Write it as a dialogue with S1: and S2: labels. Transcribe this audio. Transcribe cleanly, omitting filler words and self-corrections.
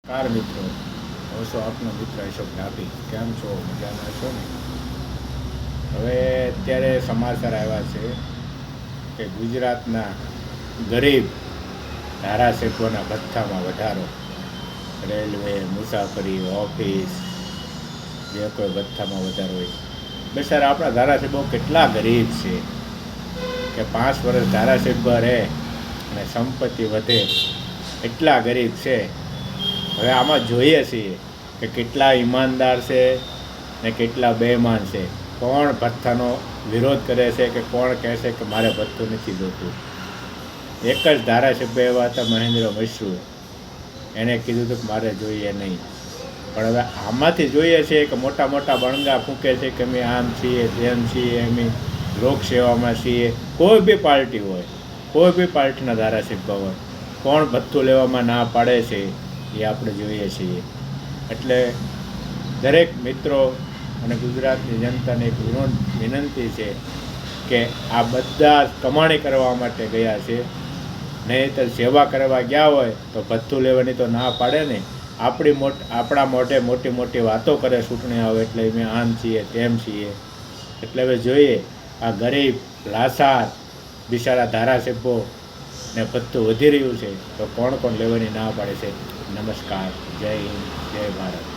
S1: Car મિત્રો, હું છું આપનો મિત્ર અશોક ડાભી. કેમ છો? મજામાં છો ને? હવે અત્યારે સમાચાર આવ્યા છે કે ગુજરાતના ગરીબ ધારાસભ્યોના ભથ્થામાં વધારો. રેલવે, મુસાફરી, ઓફિસ, જે કોઈ ભથ્થામાં વધારો હોય. બેસારા આપણા ધારાસભ્યો કેટલા ગરીબ છે કે 5 વર્ષ ધારાસભ્ય રહે અને સંપત્તિ વધે, એટલા ગરીબ છે. હવે આમાં જોઈએ છીએ કે કેટલા ઈમાનદાર છે ને કેટલા બેઈમાન છે. કોણ ભથ્થાનો વિરોધ કરે છે કે કોણ કહે છે કે મારે ભથ્થું નથી જોતું. એક જ ધારાસભ્ય એવા હતા, મહેન્દ્ર મશરૂ, એણે કીધું હતું કે મારે જોઈએ નહીં. પણ હવે આમાંથી જોઈએ છીએ કે મોટા મોટા બણગા ફૂંકે છે કે અમે આમ છીએ, તેમ છીએ, અમે લોકસેવામાં છીએ. કોઈ બી પાર્ટી હોય, કોઈ બી પાર્ટીના ધારાસભ્ય હોય, કોણ ભથ્થું લેવામાં ના પાડે છે એ આપણે જોઈએ છીએ. એટલે દરેક મિત્રો અને ગુજરાતની જનતાને એક વિનંતી છે કે આ બધા કમાણી કરવા માટે ગયા છે, નહીંતર સેવા કરવા ગયા હોય તો ભથ્થું લેવાની તો ના પાડે ને. આપણા મોઢે મોટી મોટી વાતો કરે ચૂંટણી આવે એટલે અમે આમ છીએ, તેમ છીએ. એટલે હવે જોઈએ આ ગરીબ લાચાર બિચારા ધારાસભ્યો ને ભથ્થું વધી રહ્યું છે તો કોણ કોણ લેવાની ના પાડે છે. નમસ્કાર, જય હિન્દ, જય ભારત.